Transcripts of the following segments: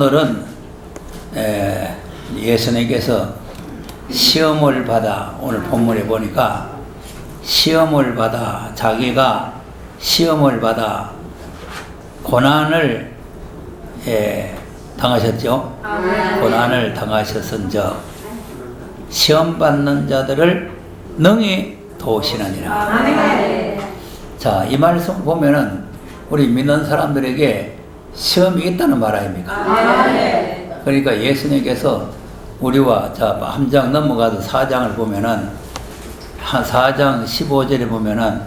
오늘은 예수님께서 시험을 받아, 오늘 본문에 보니까 시험을 받아, 자기가 시험을 받아 고난을 당하셨죠. 고난을 당하셨은즉 시험 받는 자들을 능히 도우시느니라. 자, 이 말씀 보면은 우리 믿는 사람들에게 시험이 있다는 말 아닙니까? 그러니까 예수님께서 우리와 한 장 넘어가서 4장을 보면은 4장 15절에 보면은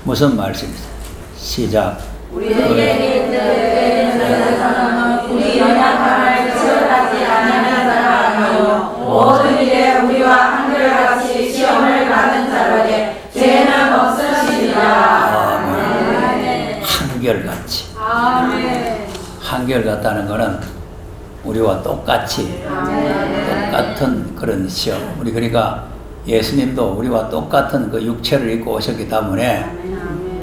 무슨 말씀이세요? 시작. 우리에게 있는 사람은 우리 연약함을 치열하지 않는 사람이요 모든 일에 우리와 한결같이 시험을 받는 자들에게 죄는 없으시리라. 아멘. 한결같이. 아멘. 한결같다는 것은 우리와 똑같이 똑같은 그런 시험. 우리 그러니까 예수님도 우리와 똑같은 그 육체를 입고 오셨기 때문에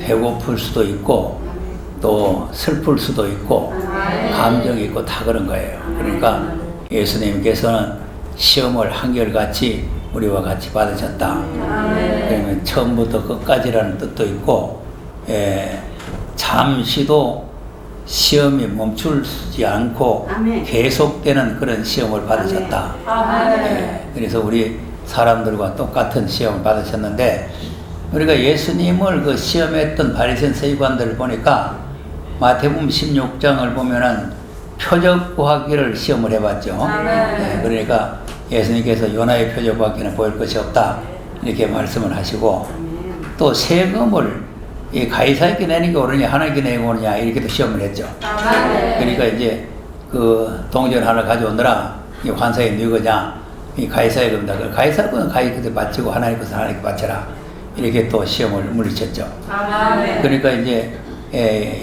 배고플 수도 있고 또 슬플 수도 있고 감정이 있고 다 그런 거예요. 그러니까 예수님께서는 시험을 한결같이 우리와 같이 받으셨다. 그러면 처음부터 끝까지라는 뜻도 있고 잠시도 시험이 멈추지 않고 계속되는 그런 시험을 받으셨다. 그래서 우리 사람들과 똑같은 시험을 받으셨는데 우리가 예수님을 그 시험했던 바리새인 서기관들을 보니까 마태복음 16장을 보면은 표적 구하기를 시험을 해봤죠. 그러니까 예수님께서 요나의 표적밖에는 보일 것이 없다 이렇게 말씀을 하시고 또 세금을 이 가이사에게 내는 게 옳으냐 하나님께 내는 게 옳으냐 이렇게도 시험을 했죠. 그러니까 이제 그 동전 하나 가져오느라 이 환사에 누구냐 이 가이사의 겁니다. 가이사 거는 가이사한테 바치고 하나님 것은 하나님께 바쳐라 이렇게 또 시험을 물리쳤죠. 그러니까 이제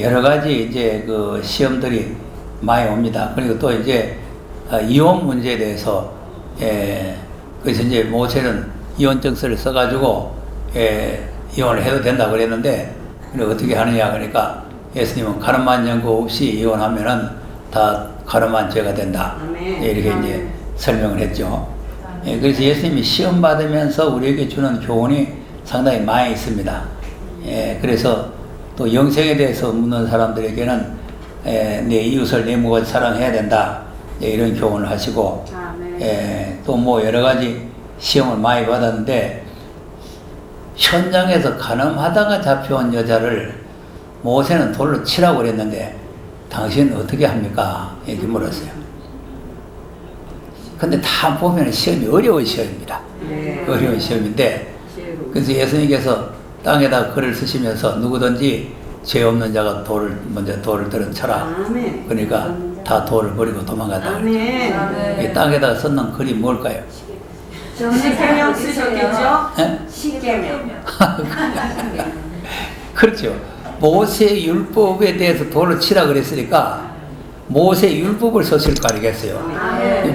여러 가지 이제 그 시험들이 많이 옵니다. 그리고 또 이제 이혼 문제에 대해서 그래서 이제 모세는 이혼증서를 써가지고 이혼을 해도 된다 그랬는데 어떻게 하느냐 그러니까 예수님은 가늠한 연고 없이 이혼하면은 다 가늠한 죄가 된다 이렇게 이제 설명을 했죠. 그래서 예수님이 시험 받으면서 우리에게 주는 교훈이 상당히 많이 있습니다. 그래서 또 영생에 대해서 묻는 사람들에게는 내 이웃을 내 몸같이 사랑해야 된다 이런 교훈을 하시고 또 뭐 여러 가지 시험을 많이 받았는데 현장에서 가늠하다가 잡혀온 여자를 모세는 돌로 치라고 그랬는데 당신은 어떻게 합니까? 이렇게 물었어요. 근데 다 보면 시험이 어려운 시험입니다. 어려운 시험인데 그래서 예수님께서 땅에다 글을 쓰시면서 누구든지 죄 없는 자가 먼저 돌을 들어 쳐라. 그러니까 다 돌을 버리고 도망갔다. 이 땅에다 썼는 글이 뭘까요? 십계명 쓰셨겠죠? 네? 십계명. 그렇죠. 모세 율법에 대해서 돌을 치라 그랬으니까 모세 율법을 썼을 거 아니겠어요.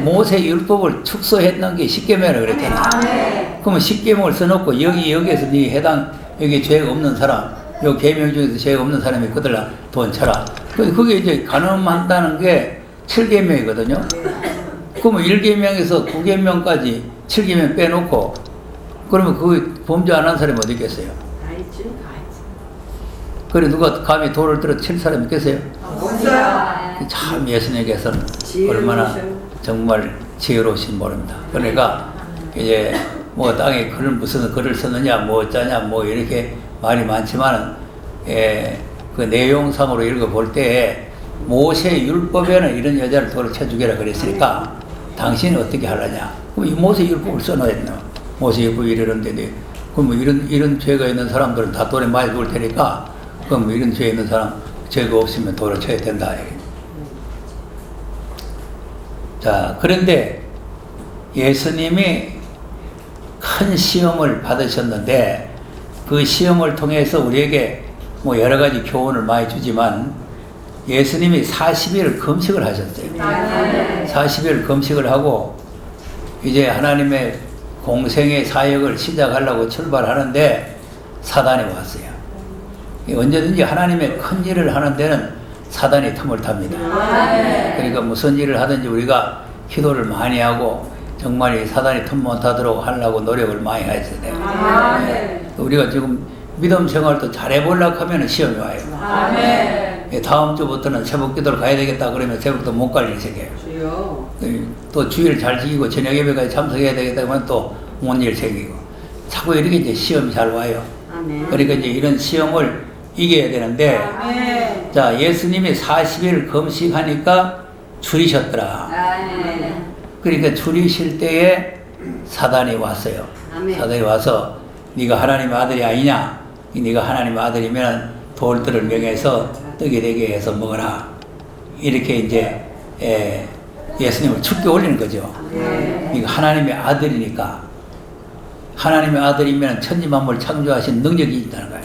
모세 율법을 축소했는 게 십계명이라고 그랬잖아요. 그러면 십계명을 써놓고 여기에서 네 해당 여기 죄가 없는 사람 요 계명 중에서 죄가 없는 사람이 그들라 돈 쳐라. 그게 이제 가늠한다는 게 7계명이거든요. 그러면 1계명에서 9계명까지 7계명 빼놓고 그러면 그 범죄 안 한 사람이 어디 있겠어요? 그래 누가 감히 돌을 들어 칠 사람이 있겠어요? 없어요. 참 예수님께서는 얼마나 정말 지혜로우신 모릅니다. 그러니까 이제 뭐 땅에 글을 무슨 글을 썼느냐 뭐 어쩌냐 뭐 이렇게 말이 많지만 그 내용상으로 읽어볼 때 모세 율법에는 이런 여자를 돌을 쳐주게라 그랬으니까 당신이 어떻게 하려냐? 그럼 이 모세 율법을 써놔야겠나? 모세 율법이 이러는데 그럼 뭐 이런 죄가 있는 사람들은 다 돌에 많이 죽을 테니까 그럼 뭐 이런 죄 있는 사람 죄가 없으면 돌을 쳐야 된다. 자, 그런데 예수님이 큰 시험을 받으셨는데 그 시험을 통해서 우리에게 뭐 여러 가지 교훈을 많이 주지만 예수님이 40일 금식을 하셨어요. 40일 금식을 하고 이제 하나님의 공생의 사역을 시작하려고 출발하는데 사단이 왔어요. 언제든지 하나님의 큰 일을 하는 데는 사단이 틈을 탑니다. 그러니까 무슨 일을 하든지 우리가 기도를 많이 하고 정말 이 사단이 틈 못 타도록 하려고 노력을 많이 해야 돼요. 우리가 지금 믿음 생활도 잘해보려고 하면 시험이 와요. 다음 주부터는 새벽 기도를 가야 되겠다 그러면 새벽도 못 갈 일이 생겨요. 또 주일 잘 지키고 저녁 예배까지 참석해야 되겠다 그러면 또 못 일 생기고 자꾸 이렇게 이제 시험이 잘 와요. 그러니까 이제 이런 시험을 이겨야 되는데 자, 예수님이 40일 금식하니까 줄이셨더라. 그러니까 줄이실 때에 사단이 왔어요. 사단이 와서 네가 하나님의 아들이 아니냐? 네가 하나님의 아들이면 돌들을 명해서 떡이 되게 해서 먹어라. 이렇게 이제 예수님을 죽게 올리는 거죠. 네가 하나님의 아들이니까. 하나님의 아들이면 천지만물 창조하신 능력이 있다는 거예요.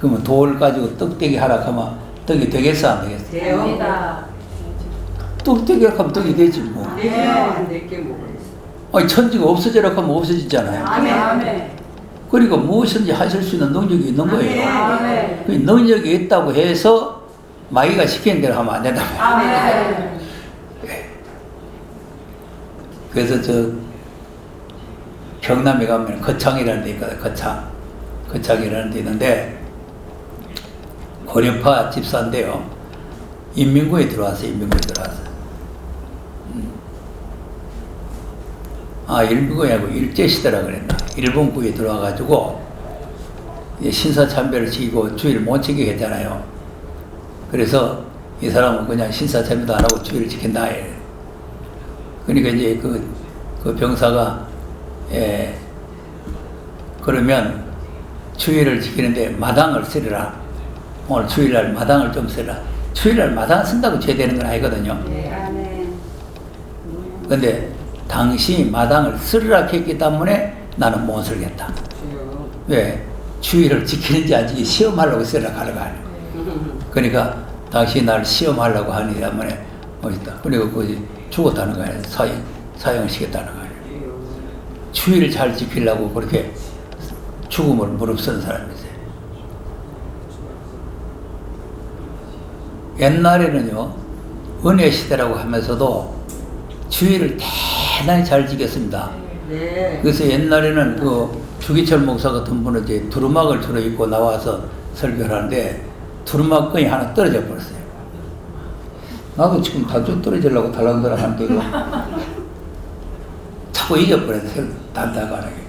그러면 돌 가지고 떡되게 하라 하면 떡이 되겠어 안 되겠어? 됩니다. 떡되게 하면 떡이 되지 뭐. 아니 천지가 없어지라 하면 없어지잖아요. 그러니까 무엇인지 하실 수 있는 능력이 있는 거예요. 그 능력이 있다고 해서 마귀가 시키는 대로 하면 안 된다고. 그래서 저 경남에 가면 거창이라는 데 있거든. 거창이라는 데 있는데 고려파 집사인데요. 인민구에 들어왔어요. 인민구에 들어왔어요. 인민구에 아니고 일제시대라 그랬나. 일본구에 들어와가지고 신사참배를 지키고 주의를 못 지키게 했잖아요. 그래서 이 사람은 그냥 신사참배도 안 하고 주의를 지킨다. 그러니까 이제 그 병사가 그러면 주의를 지키는데 마당을 쓰리라. 오늘 주일날 마당을 좀 쓰라. 주일날 마당 쓴다고 죄 되는 건 아니거든요. 근데 당신이 마당을 쓰리라 했기 때문에 나는 못 쓰겠다. 왜? 주의를 지키는지 안 지키는지 시험하려고 쓰리라 하는 거 아니에요. 그러니까 당신이 나를 시험하려고 하니 때문에 멋있다. 그리고 그 죽었다는 거 아니에요. 사형을 시켰다는 거 아니에요. 주의를 잘 지키려고 그렇게 죽음을 무릅쓰는 사람이세요. 옛날에는요, 은혜 시대라고 하면서도 주의를 대단히 잘 지켰습니다. 그래서 옛날에는 그 주기철 목사 같은 분은 이제 두루마기를 주로 입고 나와서 설교를 하는데 두루마기 하나 떨어져 버렸어요. 나도 지금 단추 떨어지려고 달랑달랑 하는데 이거 자꾸 잊어버렸어요. 단단하게.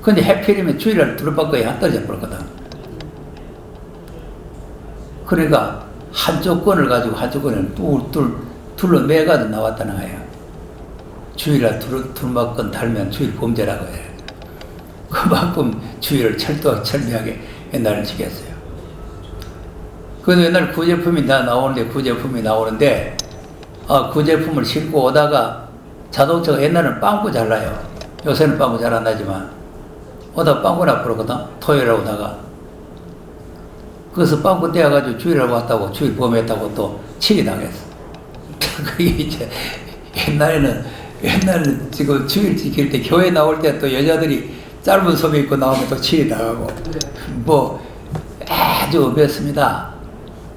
근데 해필이면 주일날 두루마기 하나 떨어져 버렸거든. 그러니까 한쪽 건을 가지고 한쪽 건을 둘러 매가지고 나왔다는 거예요. 주일날 두루마건 달면 주일 범죄라고 해요. 그만큼 주일을 철저하게 옛날에 지켰어요. 그래도 옛날 구제품이 나오는데 구제품을 싣고 오다가 자동차가 옛날에는 빵꾸 잘 나요. 요새는 빵꾸 잘 안 나지만 오다 빵꾸 나버렸거든. 토요일에 오다가. 그래서 빵꾸 떼어가지고 주일을 왔다고 주일 범했다고 또 치기 당했어. 그게 이제 옛날에는 지금 주일 지킬 때 교회 나올 때 또 여자들이 짧은 소매 입고 나오면 또 치기 당하고 뭐 아주 어렵습니다.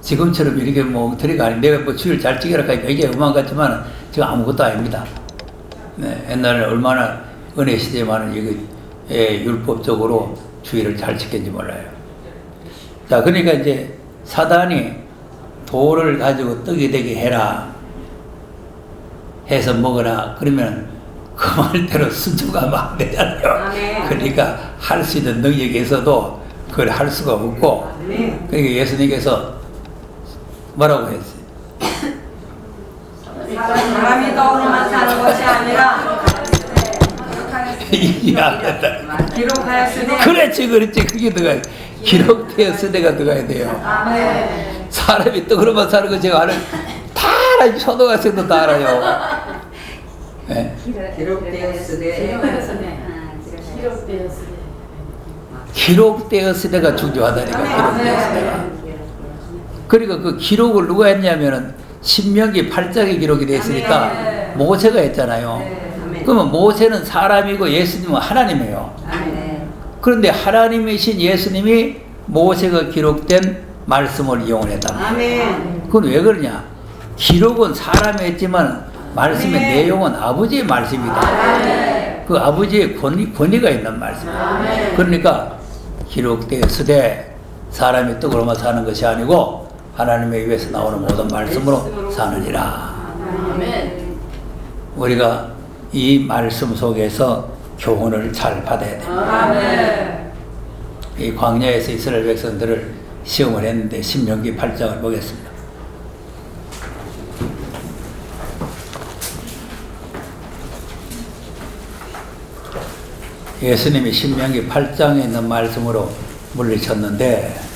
지금처럼 이렇게 뭐 엉터리가 아니 내가 뭐 주일 잘 지켜라 하니까 이게 음악 같지만 지금 아무것도 아닙니다. 네, 옛날에 얼마나 은혜 시대만은 이거 율법적으로 주일을 잘 지켰는지 몰라요. 자, 그러니까 이제 사단이 돌을 가지고 떡이 되게 해라 해서 먹어라 그러면 그 말대로 순종하면 안 되잖아요. 그러니까 할 수 있는 능력이 있어도 그걸 할 수가 없고 그러니까 예수님께서 뭐라고 했어요? 사람이 떡으로만 사는 것이 아니라 기록하였으되 그렇지 그게 들어가요. 기록되었으되가 들어가야 돼요. 사람이 떡으로만 사는 거 제가 아는 다 알아요. 초등학생도 다 알아요. 네. 기록되었으되가 중요하다니까. 기록되었으되가. 그러니까 그 기록을 누가 했냐면은 신명기 8장에 기록이 되어 있으니까 모세가 했잖아요. 그러면 모세는 사람이고 예수님은 하나님이에요. 그런데 하나님이신 예수님이 모세가 기록된 말씀을 이용했다. 아멘. 그건 왜 그러냐? 기록은 사람이 했지만 말씀의 아멘. 내용은 아버지의 말씀이다. 아멘. 그 아버지의 권위가 있는 말씀이다. 아멘. 그러니까 기록되었으되 사람이 떡으로만 사는 것이 아니고 하나님의 입에서 나오는 모든 말씀으로 사느니라. 아멘. 우리가 이 말씀 속에서 교훈을 잘 받아야 됩니다. 아멘. 이 광야에서 이스라엘 백성들을 시험을 했는데 신명기 8장을 보겠습니다. 예수님이 신명기 8장에 있는 말씀으로 물리쳤는데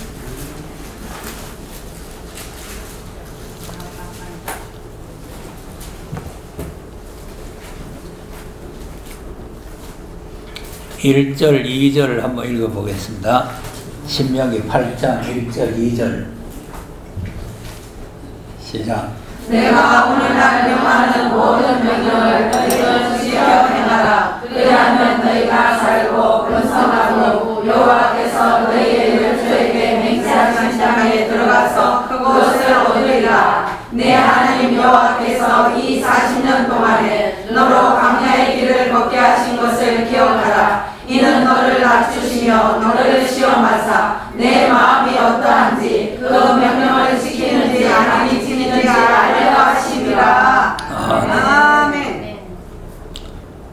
(1절) (2절을) 한번 읽어보겠습니다. 신명기 8장 1절 2절 시작. 내가 오늘날 명하는 모든 명령을 너희는 지켜 행하라. 그리하면 너희가 살고 번성하고 여호와께서 너희의 열조에게 맹세하신 땅에 들어가서 그곳을 얻으리라. 내 하나님 여호와께서 이 40년 동안에 너로 광야의 길을 걷게 하신 것을 기억하라. 이는 너를 낮추시며 너를 시험하사 내 마음이 어떠한지 그 명령을 지키는지 안 지키는지 알려 하심이라. 아멘.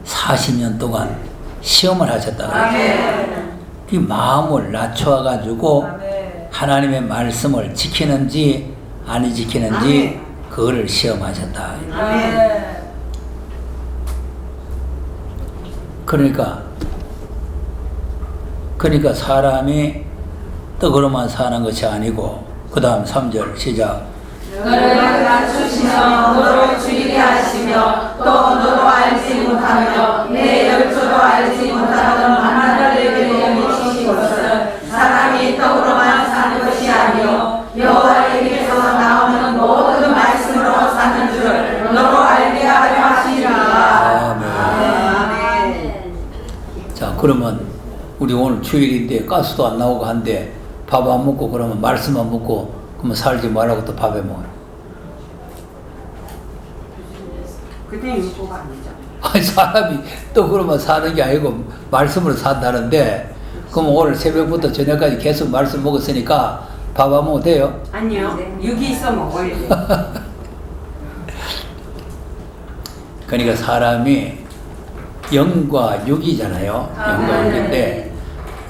40년 동안 시험을 하셨다. 아멘. 이 마음을 낮춰 가지고 아멘. 하나님의 말씀을 지키는지 안 지키는지 아멘. 그거를 시험하셨다. 아멘. 그러니까 사람이 떡으로만 사는 것이 아니고 그 다음 3절 시작. 너를 낮추시며 너를 줄이게 하시며 또 너도 알지 못하며 내 열조도 알지 못하는 하나님에게 미치신 것은 사람이 떡으로만 사는 것이 아니요 여호와의 입에서 나오는 모든 말씀으로 사는 줄 너로 알게 하려 하시리라. 아멘. 자, 그러면 우리 오늘 주일인데 가스도 안 나오고 한데 밥 안 먹고 그러면 말씀 안 먹고 그러면 살지 말라고 또 밥에 먹어요. 그때 율법가 아니죠. 아니 사람이 떡으로만 사는 게 아니고 말씀으로 산다는데 그럼 오늘 새벽부터 저녁까지 계속 말씀 먹었으니까 밥 안 먹어도 돼요? 아니요. 육이 있어 먹어야 돼. 그러니까 사람이 영과 육이잖아요. 영과 육인데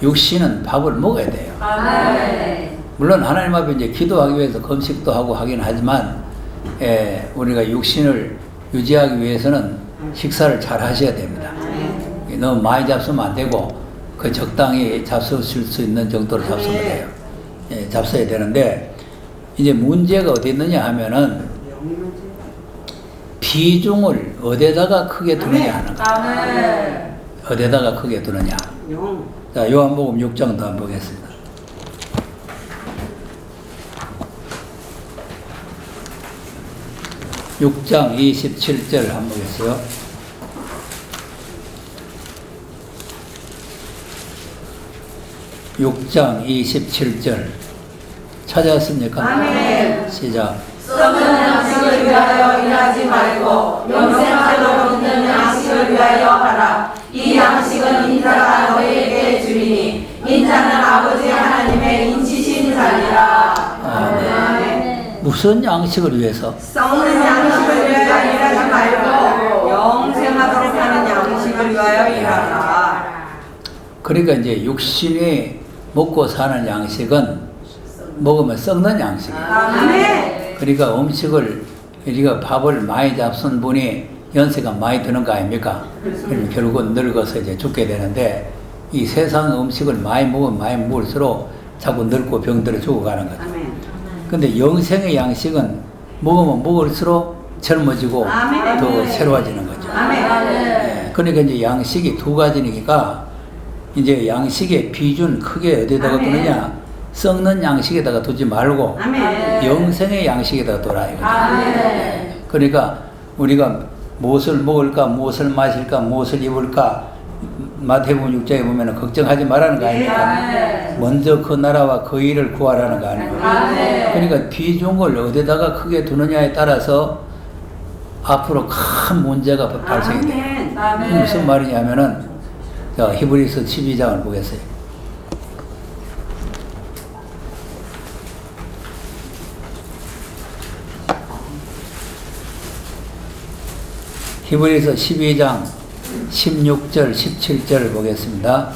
육신은 밥을 먹어야 돼요. 아멘. 물론 하나님 앞에 이제 기도하기 위해서 금식도 하고 하긴 하지만 우리가 육신을 유지하기 위해서는 식사를 잘 하셔야 됩니다. 너무 많이 잡수면 안 되고 그 적당히 잡수실 수 있는 정도로 잡수면 돼요. 잡숴야 되는데 이제 문제가 어디 있느냐 하면은 비중을 어디다가 크게 두느냐 하는 거예요. 아멘. 어디다가 크게 두느냐. 자, 요한복음 6장도 한번 보겠습니다. (6장 27절) 한번 보겠어요. (6장 27절) 찾아왔습니까? 아멘. 시작. 썩은 양식을 위하여 일하지 말고 영생하도록 있는 양식을 위하여 하라. 이 양식은 인자가 너희에게 주리니 인자는 아버지 하나님의 인치신 자니라. 아멘. 무슨 양식을 위해서? 썩는 양식을 위하여 일하지 말고 영생하도록 하는 양식을 위하여 일하라. 그러니까 이제 육신이 먹고 사는 양식은 먹으면 썩는 양식이에요. 아멘. 그러니까 음식을 우리가 밥을 많이 잡순 분이 연세가 많이 드는 거 아닙니까? 그럼 결국은 늙어서 이제 죽게 되는데 이 세상 음식을 많이 먹으면 많이 먹을수록 자꾸 늙고 병들어 죽어가는 거죠. 근데 영생의 양식은 먹으면 먹을수록 젊어지고 아멘. 더 새로워지는 거죠. 네. 그러니까 이제 양식이 두 가지니까 이제 양식의 비중 크게 어디다가 두느냐? 썩는 양식에다가 두지 말고 아멘. 영생의 양식에다가 둬라 이거죠. 아멘. 그러니까 우리가 무엇을 먹을까, 무엇을 마실까, 무엇을 입을까 마태복음 6장에 보면 걱정하지 말라는 거 아닙니까? 먼저 그 나라와 그 일을 구하라는 거 아닙니까? 그러니까 비중을 어디다가 크게 두느냐에 따라서 앞으로 큰 문제가 발생이 돼요. 무슨 말이냐면은 자, 히브리서 12장을 보겠어요. 히브리서 12장 16절 17절을 보겠습니다.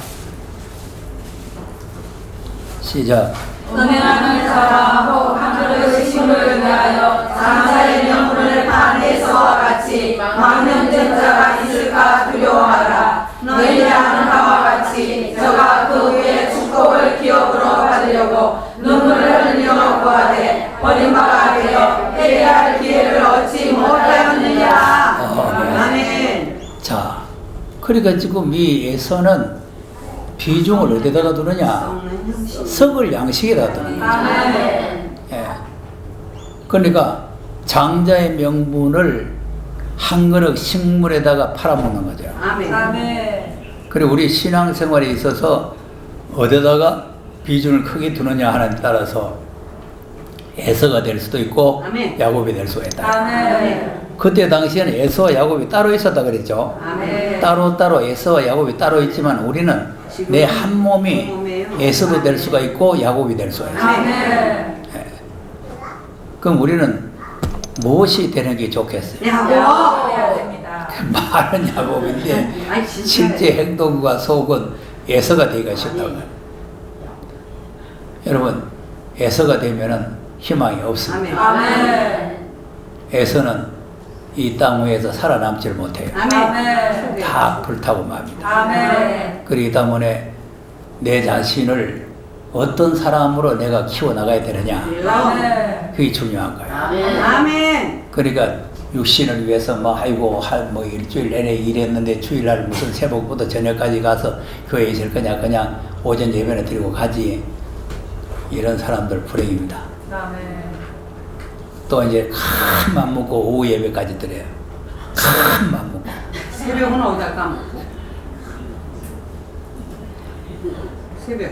시작. 은행하는 자와 혹 하늘의 식물을 위하여 장사의 명분을 판 에서와 같이 망령된 자가 있을까 두려워하라. 너희를 아는 바와 같이 저가 그 위에 축복을 기업으로 받으려고 눈물을 흘려 구하되 버림받아 되어 해야 할 기회를 얻지 못하였느냐. 아멘. 자, 그러니까 지금 이 에서는 비중을 어디다가 두느냐? 썩을 양식에다 두는 거죠. 예. 그러니까 장자의 명분을 한 그릇 식물에다가 팔아먹는 거죠. 그리고 우리 신앙생활에 있어서 어디다가 비중을 크게 두느냐 하나에 따라서 에서가 될 수도 있고 야곱이 될 수가 있다. 그때 당시에는 에서와 야곱이 따로 있었다 그랬죠. 따로 에서와 야곱이 따로 있지만 우리는 내 한 몸이 에서도 될 수가 있고 야곱이 될 수가 있어요. 예. 그럼 우리는 무엇이 되는 게 좋겠어요? 말은 야곱인데 실제 행동과 속은 에서가 되기가 쉽다고. 여러분, 에서가 되면은 희망이 없습니다. 에서는 이 땅 위에서 살아남지를 못해요. 다 불타고 맙니다. 그렇기 때문에 내 자신을 어떤 사람으로 내가 키워나가야 되느냐, 그게 중요한 거예요. 그러니까 육신을 위해서 아이고 일주일 내내 일했는데 주일날 무슨 새벽부터 저녁까지 가서 교회에 있을 거냐, 그냥 오전 예배를 드리고 가지. 이런 사람들 불행입니다. 또 이제 큰 맘 먹고 오후 예배까지 드려요. 큰 맘 먹고. 새벽은 어디다 까먹고? 새벽.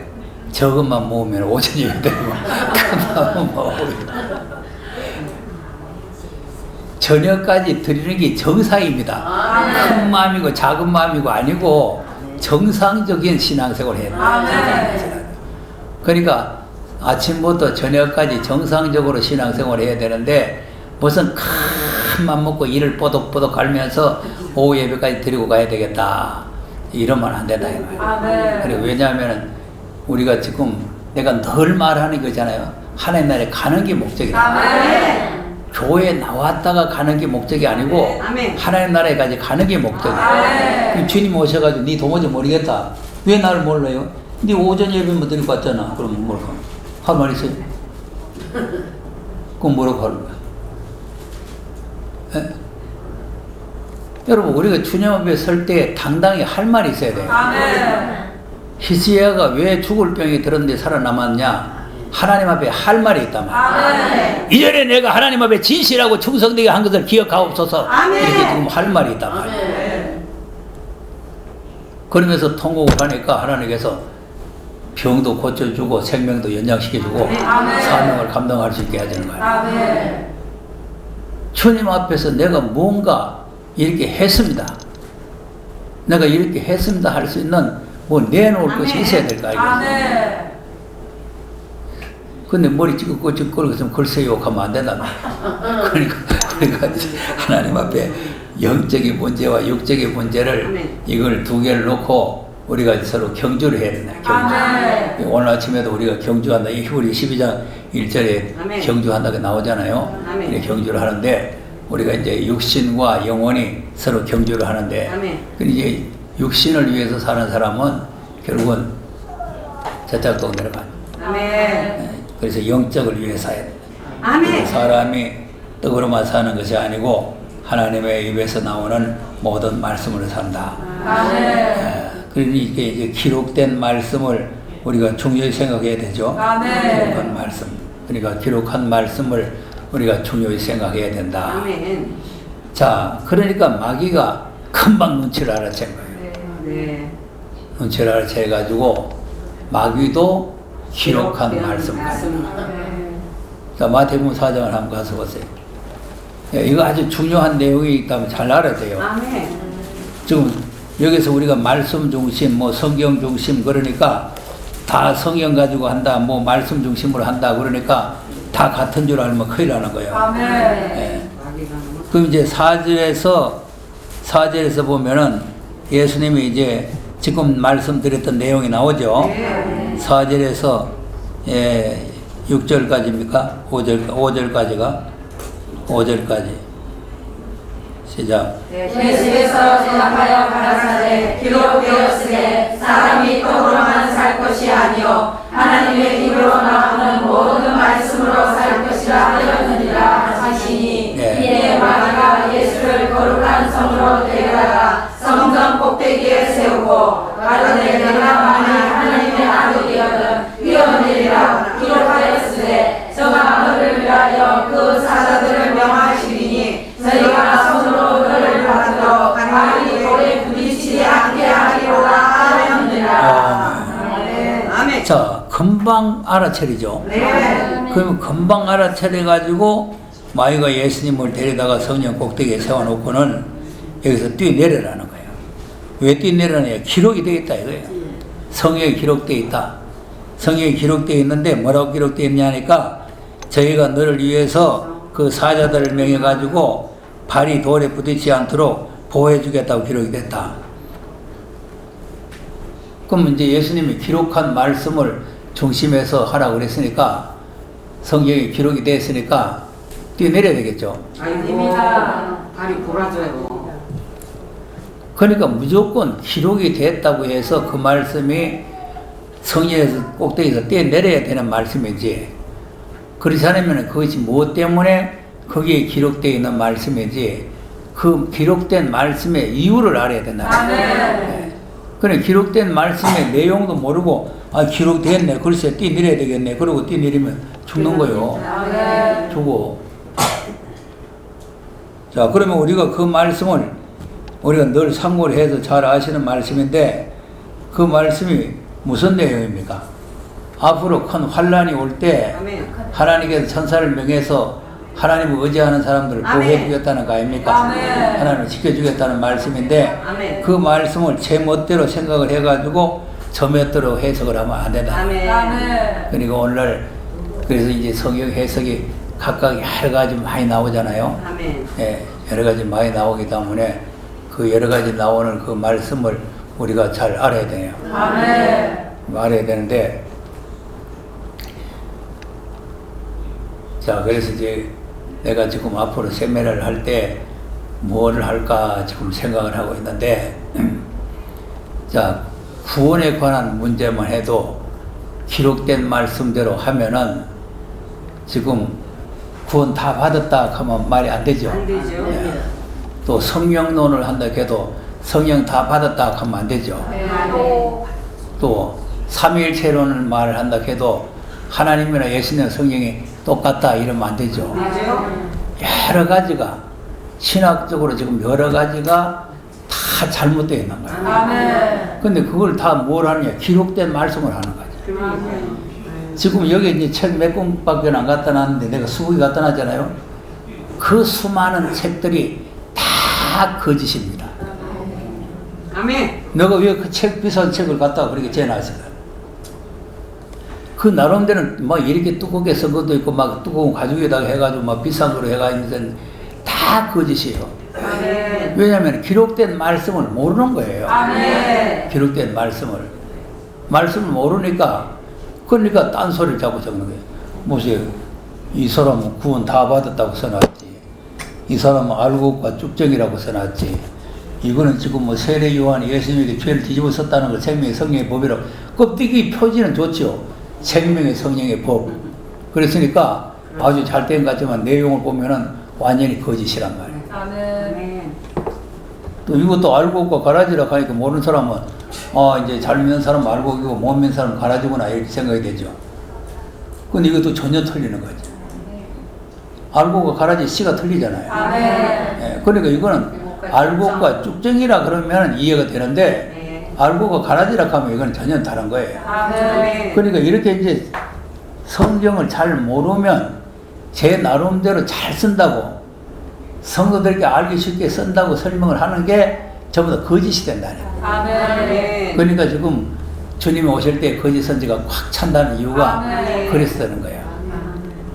저것만 모으면 오전 예배 드리고 큰 맘은 모으고. 저녁까지 드리는 게 정상입니다. 큰 마음이고 작은 마음이고 아니고 정상적인 신앙생활을 해야 돼요. 그러니까 아침부터 저녁까지 정상적으로 신앙생활을 해야 되는데 무슨 큰 맘 먹고 일을 뽀득뽀득 갈면서 오후 예배까지 드리고 가야 되겠다, 이러면 안 된다 이거예요. 그리고 왜냐하면 우리가 지금 내가 늘 말하는 거잖아요. 하나님 나라에 가는 게 목적이다. 교회에 나왔다가 가는 게 목적이 아니고 하나님 나라에까지 가는 게 목적이야. 주님 오셔가지고 네 도무지 모르겠다. 왜 나를 몰라요? 네 오전 예배만 드리고 왔잖아. 그럼 뭐라고 할 말 있어요? 그럼 뭐라고 하는 거야? 에? 여러분, 우리가 주님 앞에 설 때 당당히 할 말이 있어야 돼요. 히스기야가 왜 죽을 병이 들었는데 살아남았냐? 하나님 앞에 할 말이 있단 말이에요. 이전에 내가 하나님 앞에 진실하고 충성되게 한 것을 기억하옵소서. 이렇게 지금 할 말이 있단 말이에요. 그러면서 통곡을 하니까 하나님께서 병도 고쳐주고 생명도 연장시켜주고 사명을 감당할 수 있게 해주는 거예요. 주님 앞에서 내가 뭔가 이렇게 했습니다. 내가 이렇게 했습니다 할 수 있는 뭐 내놓을 것이 있어야 될 거 아니겠어요? 근데 머리 찌끄고 있으면 글쎄 욕하면 안 된다. 그러니까 하나님 앞에 영적인 문제와 육적인 문제를 이걸 두 개를 놓고 우리가 서로 경주를 해야 된다. 경주. 오늘 아침에도 우리가 경주한다. 이 히브리 12장 1절에 경주한다고 나오잖아요. 이렇게 경주를 하는데 우리가 이제 육신과 영혼이 서로 경주를 하는데 이제 육신을 위해서 사는 사람은 결국은 저짝도 내려가요. 그래서 영적을 위해서 살아야 됩니다. 사람이 떡으로만 사는 것이 아니고 하나님의 입에서 나오는 모든 말씀으로 산다. 그러니 이게 기록된 말씀을 우리가 중요히 생각해야 되죠. 기록한 말씀. 그러니까 기록한 말씀을 우리가 중요히 생각해야 된다. 자, 그러니까 마귀가 금방 눈치를 알아챈 거예요. 눈치를 알아채가지고 마귀도 기록한 말씀 같습니다. 자, 마태복음 4장을 한번 가서 보세요. 이거 아주 중요한 내용이 있다면 잘 알아야 돼요. 지금 여기서 우리가 말씀 중심, 뭐 성경 중심 그러니까 다 성경 가지고 한다, 뭐 말씀 중심으로 한다 그러니까 다 같은 줄 알면 큰일 나는 거예요. 네. 그럼 이제 4절에서 보면은 예수님이 이제 지금 말씀드렸던 내용이 나오죠. 4절에서 6절까지입니까? 5절까지. 시작. 예수께서 대답하여 가라사대 기록되었으되 사람이 떡으로만 살 것이 아니요 하나님의 입으로 나오는 모든 말씀으로 살 것이라 하였느니라 하시니 이에 마귀가 예수를 거룩한 성으로 데려다가 성전 꼭대기에 세우고 가로되 내가 만일 하나님의 아들이거든 뛰어내리라 기록하였으되 저가 너를 위하여 그 사자들을 명하시리니 저희가 손으로 너를 받들어 가만히 돌에 부딪히지 않게 하리로라 하였느니라. 아멘. 자, 금방 알아차리죠. 그러면 금방 알아차려가지고 마귀가 예수님을 데려다가 성령 꼭대기에 세워놓고는 여기서 뛰내려라는 거예요. 왜 뛰내려냐? 기록이 되어 있다 이거예요. 성경에 기록되어 있다. 성경에 기록되어 있는데 뭐라고 기록되어 있냐니까 저희가 너를 위해서 그 사자들을 명해가지고 발이 돌에 부딪히지 않도록 보호해주겠다고 기록이 됐다. 그럼 이제 예수님이 기록한 말씀을 중심에서 하라고 그랬으니까 성경에 기록이 됐으니까 뛰내려야 되겠죠. 아닙니다. 발이 골아져요. 그러니까 무조건 기록이 됐다고 해서 그 말씀이 성경에서 꼭대기에서 뛰내려야 되는 말씀이지. 그렇지 않으면 그것이 무엇 때문에 거기에 기록되어 있는 말씀이지 그 기록된 말씀의 이유를 알아야 된다. 네. 그래 기록된 말씀의 내용도 모르고 아 기록됐네 글쎄 뛰내려야 되겠네 그러고 뛰내리면 죽는 거요. 죽어. 자 그러면 우리가 그 말씀을 우리가 늘 참고를 해서 잘 아시는 말씀인데 그 말씀이 무슨 내용입니까? 앞으로 큰 환란이 올 때 하나님께서 천사를 명해서 하나님을 의지하는 사람들을 보호해 주겠다는 거 아닙니까? 하나님을 지켜주겠다는 말씀인데 그 말씀을 제 멋대로 생각을 해가지고 저 멋대로 해석을 하면 안 된다. 그러니까 오늘날 그래서 이제 성경 해석이 각각 여러 가지 많이 나오잖아요. 예, 여러 가지 많이 나오기 때문에 그 여러 가지 나오는 그 말씀을 우리가 잘 알아야 돼요. 알아야 되는데 자 그래서 이제 내가 지금 앞으로 세미나를 할 때 뭐를 할까 지금 생각을 하고 있는데 자 구원에 관한 문제만 해도 기록된 말씀대로 하면은 지금 구원 다 받았다 하면 말이 안 되죠. 안 되죠. 예. 또 성령론을 한다 해도 성령 다 받았다 하면 안 되죠. 또 삼위일체론을 말을 한다 해도 하나님이나 예수님 성령이 똑같다 이러면 안 되죠. 여러 가지가 신학적으로 지금 여러 가지가 다 잘못되어 있는 거예요. 근데 그걸 다 뭘 하느냐? 기록된 말씀을 하는 거죠. 지금 여기 이제 책 몇 권밖에 안 갖다 놨는데 내가 20개 갖다 놨잖아요. 그 수많은 책들이 다 거짓입니다. 너가 왜 그 책 비싼 책을 갖다가 그렇게 재놨을까? 그 나름대로는 막 이렇게 두껍게 쓴 것도 있고 막 두꺼운 가죽에다가 해가지고 막 비싼 거로 해가지고 다 거짓이에요. 왜냐하면 기록된 말씀을 모르는 거예요. 기록된 말씀을 모르니까 그러니까 딴소리를 자꾸 적는 거예요. 뭐지 이 사람은 구원 다 받았다고 써놨지. 이 사람은 알곡과 쭉정이라고 써놨지. 이거는 지금 뭐 세례 요한이 예수님에게 죄를 뒤집어 썼다는 걸 생명의 성령의 법이라고. 껍데기 표지는 좋죠. 생명의 성령의 법. 그랬으니까 아주 잘된 것 같지만 내용을 보면은 완전히 거짓이란 말이에요. 또 이것도 알곡과 가라지라고 하니까 모르는 사람은 이제 잘 믿는 사람은 알곡이고 못 믿는 사람은 가라지구나 이렇게 생각이 되죠. 근데 이것도 전혀 틀리는 거지. 알곡과 가라지 씨가 틀리잖아요. 예, 그러니까 이거는 알곡과 쭉정이라 그러면 이해가 되는데 알고가 가라지라 하면 이건 전혀 다른 거예요. 아멘. 그러니까 이렇게 이제 성경을 잘 모르면 제 나름대로 잘 쓴다고 성도들께 알기 쉽게 쓴다고 설명을 하는 게 전부 다 거짓이 된다는 거예요. 아멘. 그러니까 지금 주님이 오실 때 거짓 선지가 꽉 찬다는 이유가 아멘. 그랬다는 거예요.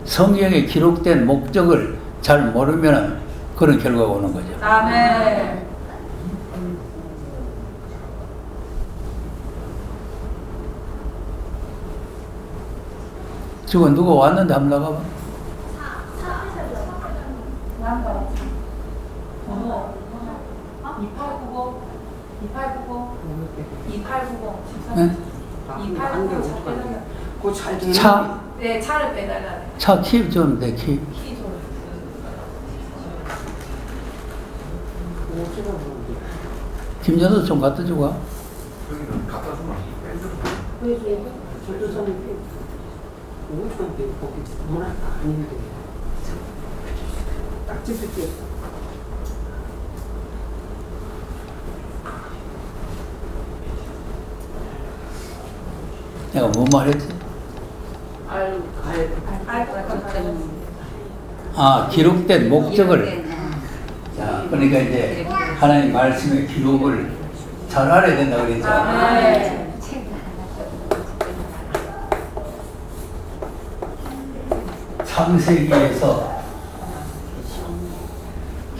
성경에 기록된 목적을 잘 모르면 그런 결과가 오는 거죠. 아멘. 지금 누가 왔는데 한번 나가봐. 난다. 번호 2890 네? 2890 그잘 되는. 차, 네, 차를 빼달라네. 차 키 좀 돼, 키. 키 좀. 김전도 좀 갖다 주고 와. 전도사님 오죽한테 거기 문화가 아닌데 딱 찝을게. 내가 뭐 말했지? 아, 기록된 목적을. 자, 그러니까 이제 하나님 말씀의 기록을 잘 알아야 된다고 그랬죠. 아멘. 창세기에서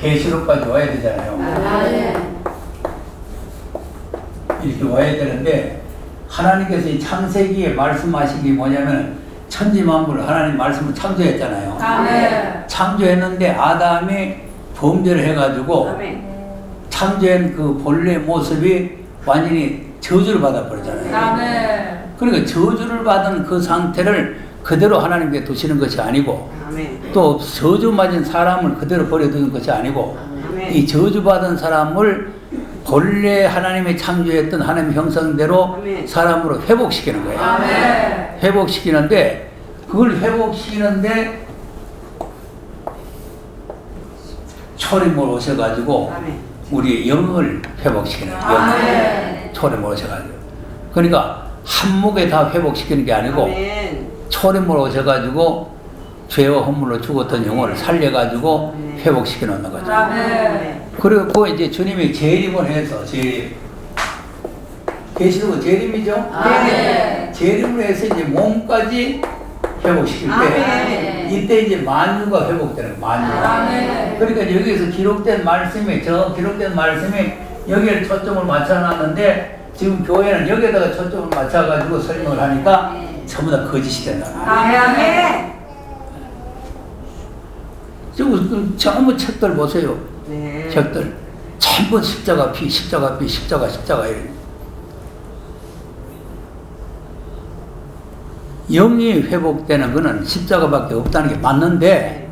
계시록까지 와야 되잖아요. 이렇게 와야 되는데 하나님께서 이 창세기에 말씀하신 게 뭐냐면 천지만물을 하나님 말씀을 창조했잖아요. 아멘. 창조했는데 아담이 범죄를 해가지고 창조한 그 본래 모습이 완전히 저주를 받아버리잖아요. 아멘. 그러니까 저주를 받은 그 상태를 그대로 하나님께 두시는 것이 아니고 또 저주 맞은 사람을 그대로 버려두는 것이 아니고 이 저주 받은 사람을 본래 하나님이 창조했던 하나님 형상대로 사람으로 회복시키는 거예요. 아멘. 회복시키는데 그걸 회복시키는데 초림을 오셔가지고 우리 영을 회복시키는 거예요. 아멘. 초림을 오셔가지고 그러니까 한 목에 다 회복시키는 게 아니고 초림을 오셔가지고 죄와 허물로 죽었던 영혼을 살려가지고 회복시켜 놓는 거죠. 아멘. 그리고 이제 주님이 재림을 해서 계시록은 재림이죠. 아멘. 재림을 해서 이제 몸까지 회복시킬 때 이때 이제 만유가 회복되는 거예요. 만유. 아멘. 그러니까 여기에서 기록된 말씀이 기록된 말씀이 여기를 초점을 맞춰놨는데 지금 교회는 여기에다가 초점을 맞춰가지고 설명을 하니까 전부 다 거짓이 된다. 아멘. 지금 전부 책들 보세요. 네. 책들 전부 십자가 피, 십자가 피, 십자가 이래. 영이 회복되는 것은 십자가밖에 없다는 게 맞는데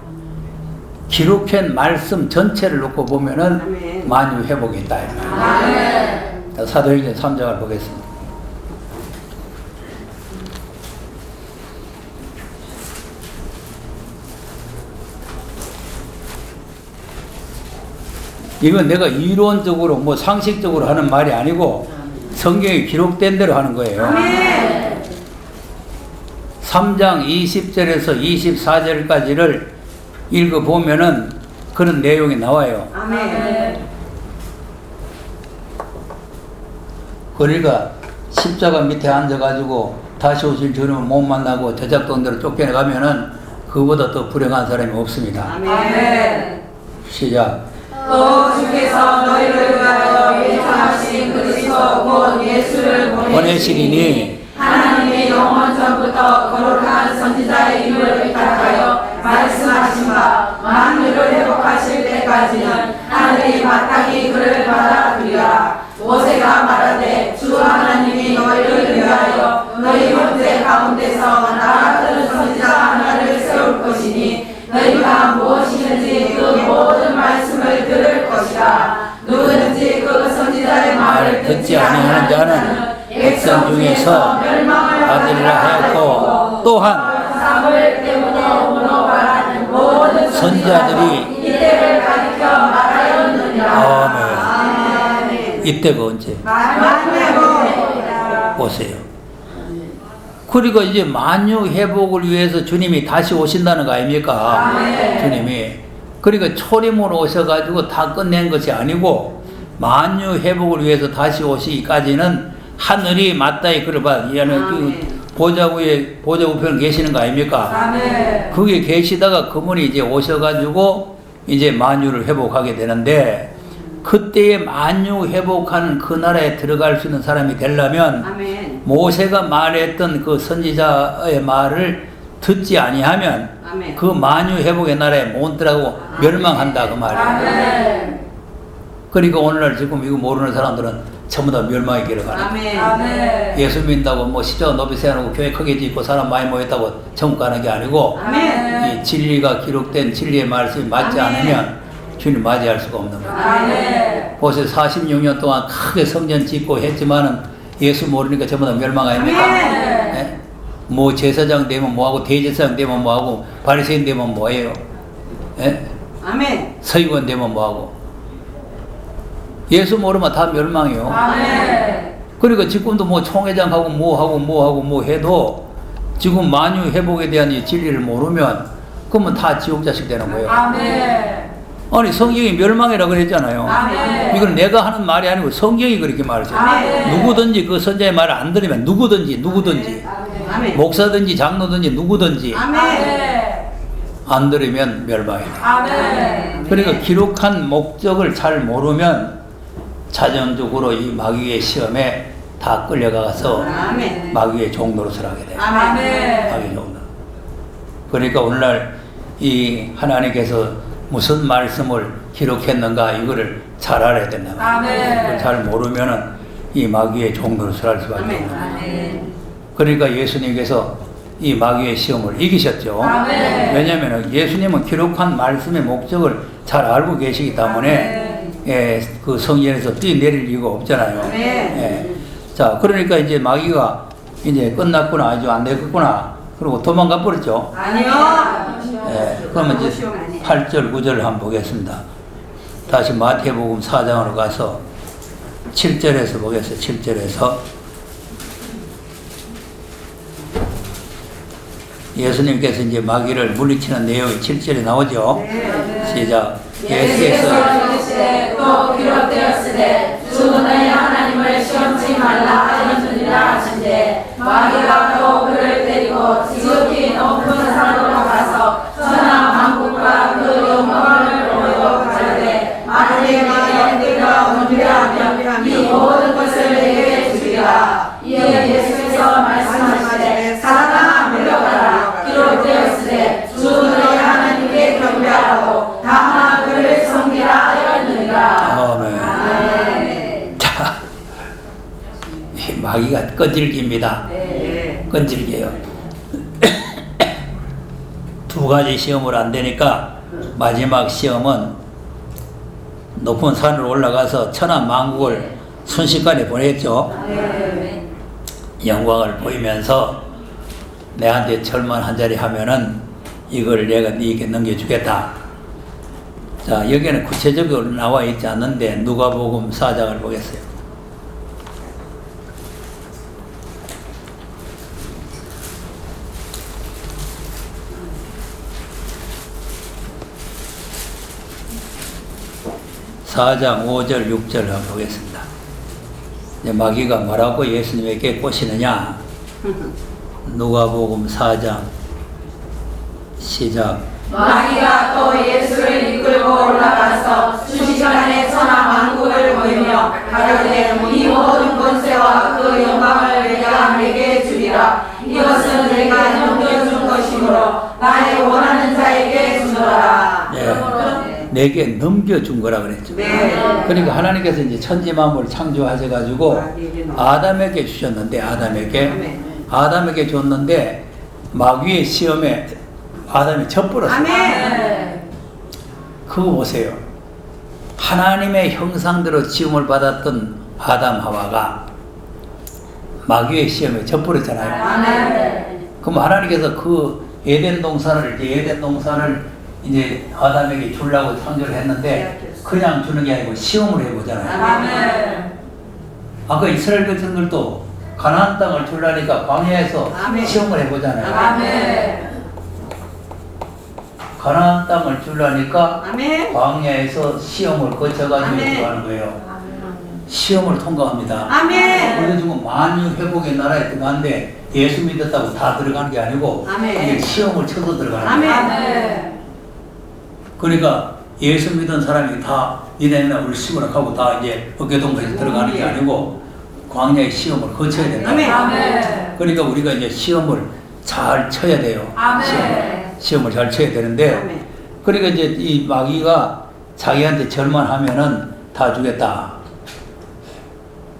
기록한 말씀 전체를 놓고 보면은 만유 회복이 있다. 아멘. 사도행전 3장을 보겠습니다. 이건 내가 이론적으로 뭐 상식적으로 하는 말이 아니고 성경에 기록된 대로 하는 거예요. 3장 20절에서 24절까지를 읽어보면은 그런 내용이 나와요. 아멘. 그러니까 십자가 밑에 앉아가지고 다시 오실 주님을 못 만나고 저작돈대로 쫓겨나가면은 그보다 더 불행한 사람이 없습니다. 아멘. 시작. 또 주께서 너희를 위하여 예정하신 그리스도 곧 예수를 보내시리니 하나님이 영원 전부터 거룩한 선지자의 입을 의탁하여 말씀하신 바 만유를 회복하실 때까지는 하늘이 마땅히 그를 받아들이라. 모세가 말하되 주 하나님이 너희를 위하여 너희 형제 가운데서 나 같은 선지자 하나를 세울 것이니 너희가 무엇이든지 그 모든 말씀을 들을 것이라. 누구든지 그 선지자의 말을 듣지 아니하는 자는 백성 중에서 멸망을 받으리라 하였고 또한 사물 때문에 말하는 모든 선지자들이 이때를 가리켜 말하였느니라. 아멘. 이때가 언제? 만유회복이다. 보세요. 그리고 이제 만유 회복을 위해서 주님이 다시 오신다는 거 아닙니까? 아멘. 주님이. 그러니까 초림으로 오셔가지고 다 끝낸 것이 아니고 만유 회복을 위해서 다시 오시기까지는 하늘이 맞다이 그러봐. 그 보좌 우편에 계시는 거 아닙니까? 아멘. 거기에 계시다가 그분이 이제 오셔가지고 이제 만유를 회복하게 되는데 그때에 만유 회복하는 그 나라에 들어갈 수 있는 사람이 되려면 아멘. 모세가 말했던 그 선지자의 말을 듣지 아니하면 아멘. 그 만유 회복의 나라에 못 들어가고 멸망한다 그 말이에요. 아멘. 그러니까 오늘날 지금 이거 모르는 사람들은 전부 다 멸망의 길을 가는 거예요. 아멘. 아멘. 예수 믿는다고 뭐 십자가 높이 세워놓고 교회 크게 짓고 사람 많이 모였다고 천국 가는 게 아니고 아멘. 이 진리가 기록된 진리의 말씀이 맞지 아멘. 않으면 주님 맞이할 수가 없는 거예요. 아멘. 보세요. 46년 동안 크게 성전 짓고 했지만은 예수 모르니까 전부 다 멸망 아닙니까? 아멘. 예? 뭐 제사장 되면 뭐하고 대제사장 되면 뭐하고 바리새인 되면 뭐예요? 예? 아멘. 서기관 되면 뭐하고 예수 모르면 다 멸망이요. 아멘. 그러니까 지금도 뭐 총회장하고 뭐 해도 지금 만유 회복에 대한 이 진리를 모르면 그러면 다 지옥 자식 되는 거예요. 아멘. 아니 성경이 멸망이라고 그랬잖아요. 아멘. 이건 내가 하는 말이 아니고 성경이 그렇게 말했어요. 아멘. 누구든지 그 선자의 말을 안 들으면 누구든지 아멘. 목사든지 장로든지 누구든지 아멘. 안 들으면 멸망이다. 아멘. 그러니까 기록한 목적을 잘 모르면 자연적으로 이 마귀의 시험에 다 끌려가서 아멘. 마귀의 종노릇을 하게 돼요. 아멘. 마귀의 종노릇. 그러니까 오늘날 이 하나님께서 무슨 말씀을 기록했는가 이거를 잘 알아야 된다. 아멘. 그걸 잘 모르면은 이 마귀의 종노릇을 할 수밖에 아멘. 없어요. 아멘. 그러니까 예수님께서 이 마귀의 시험을 이기셨죠. 아멘. 왜냐하면 예수님은 기록한 말씀의 목적을 잘 알고 계시기 때문에 그 성전에서 뛰내릴 이유가 없잖아요. 아멘. 예. 자, 그러니까 이제 마귀가 이제 끝났구나, 아주 안 되겠구나. 그리고 도망가 버렸죠. 아니요. 예. 그러면 이제 8절, 9절을 한번 보겠습니다. 다시 마태복음 4장으로 가서 7절에서 보겠어요. 7절에서 예수님께서 이제 마귀를 물리치는 내용이 7절에 나오죠. 시작. 예수께서 이르시되 또 기록되었으되 주 너희 하나님을 시험치 말라 하였느니라 하신대 마귀가 또 그를 데리고 지극히 높은 산으로 가서 천하 만국과 그 영광을 보여 가르되 만일 내가 온유하면 이 모든 것을 내게 주리라. 이에 예수께서 말씀하시되 사단아 물러가라. 기록되었으되 주 너희 하나님께 경배하고 다만 그를 섬기라 하였느니라. 아멘. 자, 이 마귀가 끈질깁니다. 끈질겨요. 두 가지 시험을 안 되니까 마지막 시험은 높은 산으로 올라가서 천하 만국을 순식간에 보냈죠. 영광을 보이면서 내한테 절만 한 자리 하면은 이걸 내가 네게 넘겨주겠다. 자, 여기는 구체적으로 나와 있지 않는데 누가복음 4장을 보겠어요. (4장) 5절 6절 한번 보겠습니다. 이제 마귀가 뭐라고 예수님에게 꼬시느냐. 누가복음 4장 시작. 마귀가 또 예수를 이끌고 올라가서 순식간에 천하 만국을 보이며 가로되 이 모든 권세와 그 영광을 내가 내게 주리라. 이것은 내가 넘겨준 것이므로 나의 원하는 자에게 주노라. 네. 내게 넘겨준 거라 그랬죠. 네. 그러니까 하나님께서 이제 천지 만물을 창조하셔가지고 아담에게 주셨는데 아담에게 줬는데 마귀의 시험에 아담이 져버렸어요. 아멘. 그거 보세요. 하나님의 형상대로 지음을 받았던 아담 하와가 마귀의 시험에 져버렸잖아요. 아멘. 그럼 하나님께서 그 에덴 동산을 이제 아담에게 주려고 창조를 했는데 그냥 주는 게 아니고 시험을 해보잖아요. 아멘. 아까 이스라엘 백성들도 가나안 땅을 주려니까 광야에서 아멘. 시험을 해보잖아요. 아멘. 가나안 땅을 주려니까 아멘. 광야에서 시험을 거쳐가지고 아멘. 들어가는 거예요. 시험을 통과합니다. 아멘. 우리가 지금 만유 회복의 나라에 들어가는데 예수 믿었다고 다 들어가는 게 아니고 아멘. 이게 시험을 쳐서 들어가는 아멘. 거예요. 아멘. 그러니까 예수 믿은 사람이 다 니네나 울심을 하고 다 이제 어깨동무에서 들어가는 게 아니고 광야의 시험을 거쳐야 된다. 아멘. 그러니까 우리가 이제 시험을 잘 쳐야 돼요. 아멘. 시험을 잘 쳐야 되는데 아멘. 그러니까 이제 이 마귀가 자기한테 절만하면은 다 주겠다.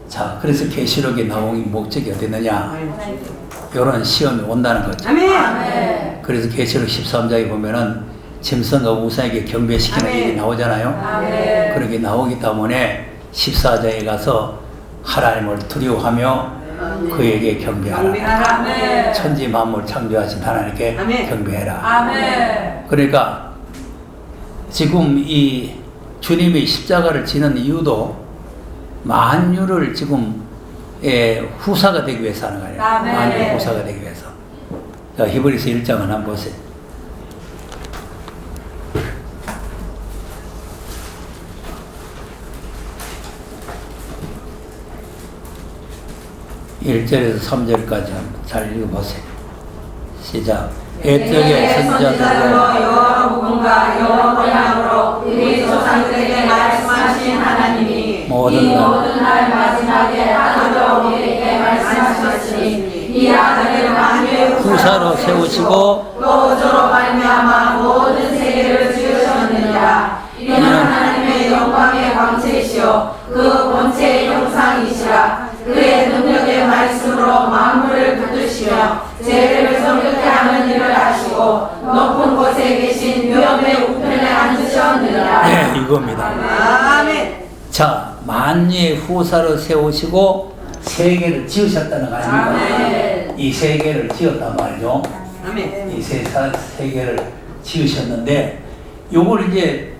자, 그래서 계시록에 나온 목적이 어디 있느냐? 이런 시험이 온다는 거죠. 아멘. 그래서 계시록 13장에 보면은 짐승과 우상에게 경배시키는 아멘. 일이 나오잖아요. 아멘. 그렇게 나오기 때문에 14장에 가서 하나님을 두려워하며 그에게 경배하라. 아멘. 천지 만물 창조하신 하나님께 아멘. 경배해라. 아멘. 그러니까 지금 이 주님이 십자가를 지는 이유도 만유를 지금 후사가 되기 위해서 하는 거예요. 아멘. 만유 후사가 되기 위해서. 자, 히브리서 1장을 한번 보세요. 1절에서 3절까지 한번 잘 읽어보세요. 시작. 옛적의 선자들로 여러 부분과 여러 모양으로 우리 조상들에게 말씀하신 하나님이 모든 이 날 모든 날 마지막에 아들로 우리에게 말씀하셨으니 이 아들을 만유의 후사로 세우시고 또 저로 말미암아 모든 세계를 지으셨느니라. 이는 하나님의 영광의 광채이시오 그 본체의 형상이시라. 그의 능력의 말씀으로 만물을 붙드시며 죄를 정결케 하는 일을 하시고 높은 곳에 계신 위엄의 우편에 앉으셨느니라. 네, 이겁니다. 아멘. 자, 만유의 후사로 세우시고 세계를 지으셨다는 거 아닙니까? 아멘. 이 세계를 지었단 말이죠. 아멘. 이 세계를 지으셨는데 요걸 이제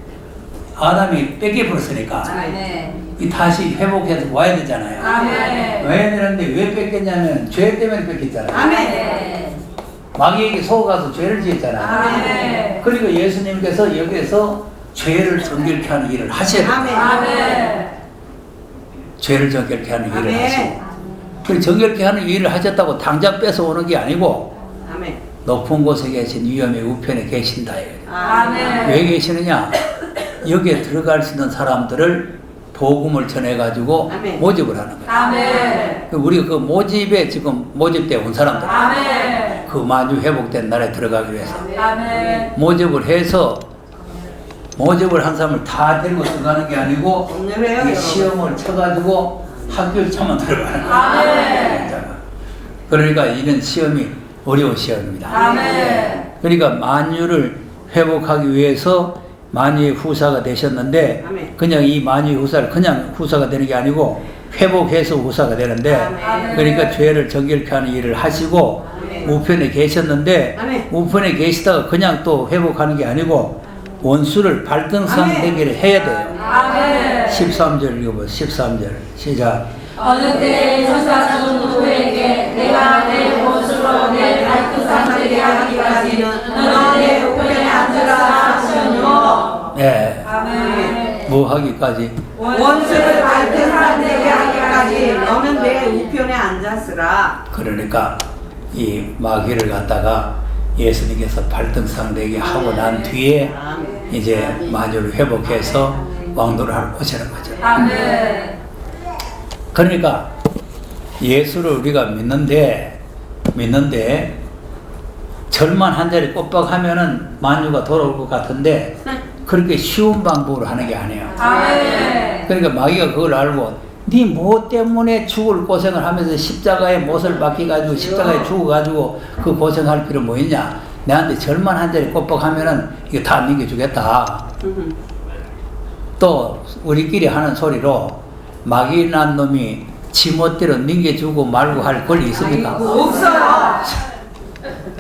아담이 뺏겨버렸으니까 아멘. 이 다시 회복해서 와야 되잖아요. 아멘. 와야 되는데 왜 뺏겼냐면 죄 때문에 뺏겼잖아요. 아멘. 마귀에게 속아서 죄를 지었잖아요. 아멘. 그리고 예수님께서 여기에서 죄를 정결케 하는 일을 하셔야 돼요. 아멘. 아멘. 죄를 정결케 하는 일을 아멘. 하시고 그 정결케 하는 일을 하셨다고 당장 뺏어오는 게 아니고 아멘. 높은 곳에 계신 위엄의 우편에 계신다. 아멘. 왜 계시느냐? 여기에 들어갈 수 있는 사람들을 복음을 전해가지고 아멘. 모집을 하는 거예요. 아멘. 우리가 그 모집에 지금 모집돼 온 사람들, 아멘. 그 만유 회복된 나라에 들어가기 위해서 아멘. 모집을 해서 모집을 한 사람을 다 데리고 들어가는 게 아니고 오늘에요, 이 시험을 쳐가지고 학교에 차만 들어가는 거예요. 아멘. 그러니까 이런 시험이 어려운 시험입니다. 아멘. 그러니까 만유를 회복하기 위해서 만유의 후사가 되셨는데 아멘. 그냥 이 만유의 후사를 그냥 후사가 되는 게 아니고 회복해서 후사가 되는데 아멘. 그러니까 죄를 정결케 하는 일을 하시고 아멘. 우편에 계셨는데 아멘. 우편에 계시다가 그냥 또 회복하는 게 아니고 원수를 발등상 아멘. 대결을 해야 돼요. 아멘. 13절 읽어보세요. 13절 시작. 어느 때에 천사 중 누구에게 내가 내 원수로 내 발등상 되게 하기까지는 너는 내 우편에 앉으라 하시느뇨. 네. 아멘. 뭐 하기까지? 원수를 발등상 되게 하기까지 너는 내 우편에 앉았으라. 그러니까 이 마귀를 갖다가 예수님께서 발등상되게 하고 난 뒤에 아멘. 이제 만유를 회복해서 왕도를 하러 오시는 거죠. 아멘. 그러니까 예수를 우리가 믿는데 절만 한 자리 꼬박하면은 만유가 돌아올 것 같은데 그렇게 쉬운 방법으로 하는 게 아니에요. 아멘. 그러니까 마귀가 그걸 알고 네 뭐 때문에 죽을 고생을 하면서 십자가에 못을 박혀가지고 십자가에 죽어가지고 그 고생할 필요 뭐 있냐? 내한테 절만 한 자리 꼬박하면은 이거 다 넘겨주겠다. 또 우리끼리 하는 소리로 마귀 난 놈이 지멋대로 넘겨주고 말고 할 권리 있습니까? 없어요.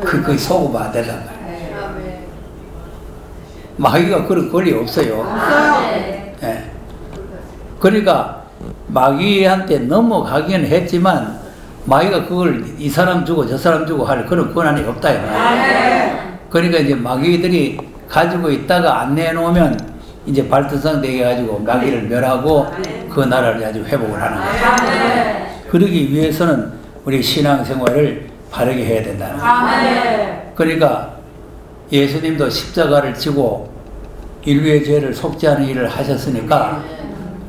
그 속으면 안 된단 말이에요. 마귀가 그런 권리 없어요. 없어요. 예. 그러니까 마귀한테 넘어가기는 했지만 마귀가 그걸 이 사람 주고 저 사람 주고 할 그런 권한이 없다 이 말이에요. 그러니까 이제 마귀들이 가지고 있다가 안 내놓으면 이제 발등상 되게 가지고 마귀를 멸하고 그 나라를 아주 회복을 하는 거예요. 그러기 위해서는 우리 신앙생활을 바르게 해야 된다는 거예요. 그러니까 예수님도 십자가를 지고 인류의 죄를 속죄하는 일을 하셨으니까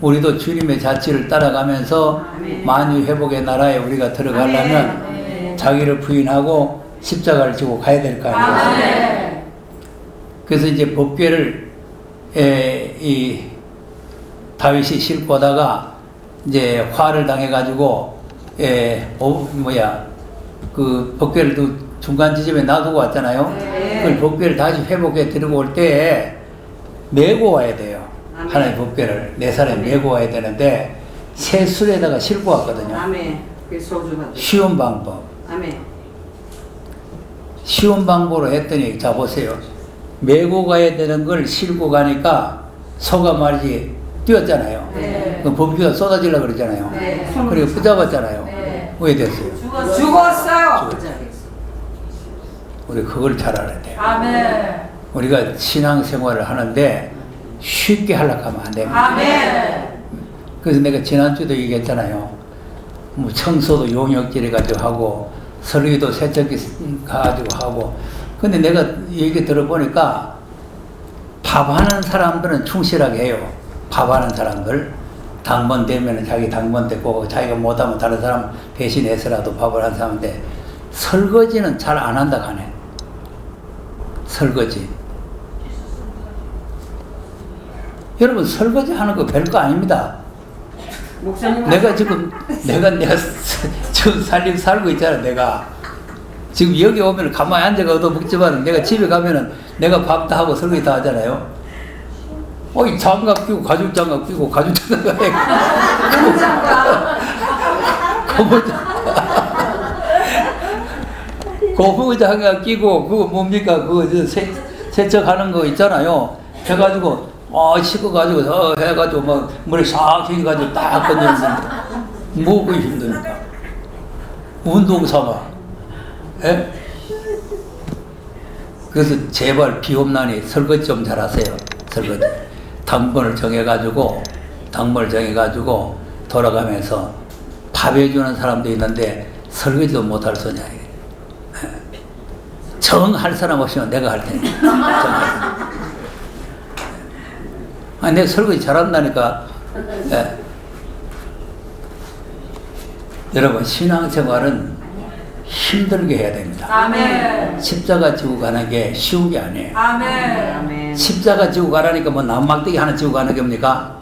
우리도 주님의 자취를 따라가면서 만유 회복의 나라에 우리가 들어가려면 자기를 부인하고 십자가를 지고 가야 될 거 아니에요. 그래서 이제 법궤를 이 다윗이 싣고 오다가 이제 화를 당해가지고 그 법궤를 또 중간 지점에 놔두고 왔잖아요. 그 법궤를 다시 회복해 들고 올 때 메고 와야 돼요. 하나의 법궤를 내 살에 메고 와야 되는데 새 술에다가 싣고 왔거든요. 쉬운 방법. 쉬운 방법으로 했더니 자 보세요. 메고 가야 되는 걸 싣고 가니까 소가 말이지 뛰었잖아요. 그 법궤가 쏟아지려고 그러잖아요. 그리고 붙잡았잖아요. 왜 됐어요? 죽었어요. 우리 그걸 잘 알아야 돼요. 우리가 신앙생활을 하는데 쉽게 하려고 하면 안 됩니다. 그래서 내가 지난주도 얘기했잖아요. 뭐 청소도 용역질 가지고 하고 설교도 세척기 가지고 하고. 근데 내가 얘기 들어보니까 밥하는 사람들은 충실하게 해요. 밥하는 사람들 당번 되면 자기 당번 됐고 자기가 못하면 다른 사람 대신해서라도 밥을 하는 사람인데 설거지는 잘 안 한다 하네. 설거지. 여러분 설거지 하는 거 별거 아닙니다. 내가 지금 지금 살고 있잖아. 내가 지금 여기 오면 가만히 앉아가 얻어 먹지만 내가 집에 가면은 내가 밥 다 하고 설거지 다 하잖아요. 이 장갑 끼고 가죽 장갑 끼고 가죽 장갑 고무 장갑 끼고 그거 뭡니까 그거 세척하는 거 있잖아요. 해가지고 씻어가지고 해가지고 막 물에 싹 해가지고 딱 건졌는데 뭐가 힘드니까 운동 삼아. 예? 그래서 제발 비옵나니 설거지 좀 잘하세요. 설거지 당번을 정해가지고 돌아가면서 밥 해주는 사람도 있는데 설거지도 못할 소냐. 정할 사람 없으면 내가 할 테니까. 내가 설거지 잘한다니까. 예. 여러분 신앙생활은 힘들게 해야 됩니다. 아멘. 십자가 지고 가는 게 쉬운 게 아니에요. 아멘. 십자가 지고 가라니까 뭐 남막대기 하나 지고 가는 겁니까?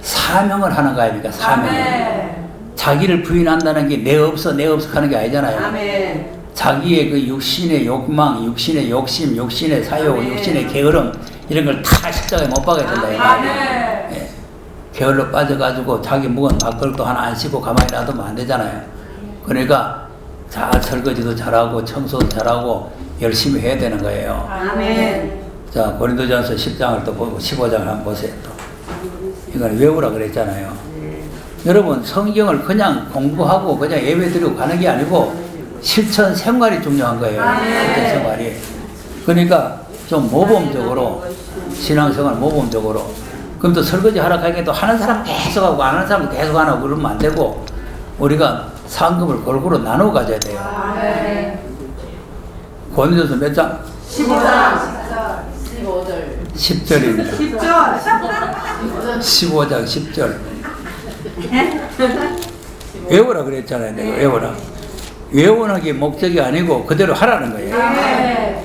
사명을 하는 거 아닙니까? 사명을. 아멘. 자기를 부인한다는 게 내 없어 하는 게 아니잖아요. 아멘. 자기의 그 육신의 욕망, 육신의 욕심, 육신의 사욕, 아멘. 육신의 게으름 이런 걸 다 십자가에 못 박아야 된다. 이 말이에요. 예. 게을러 빠져가지고 자기 묵은 밥그릇도 하나 안 씻고 가만히 놔두면 안 되잖아요. 그러니까 잘 설거지도 잘하고 청소도 잘하고 열심히 해야 되는 거예요. 아멘. 자, 고린도전서 10장을 또 보고 15장을 한번 보세요. 또. 이건 외우라 그랬잖아요. 여러분 성경을 그냥 공부하고 그냥 예배 드리고 가는 게 아니고 실천 생활이 중요한 거예요. 실천 생활이. 그러니까 좀 모범적으로 신앙생활 모범적으로. 그럼 또 설거지 하러 가니까 또 하는 사람 계속 하고 안 하는 사람 계속 안 하고 그러면 안 되고 우리가 상급을 골고루 나누어 가져야 돼요. 고린도전서 몇 장? 15장. 10절입니다. 10절. 15장 10절. 외우라 그랬잖아요. 내가 외우라. 외우는 게 목적이 아니고 그대로 하라는 거예요.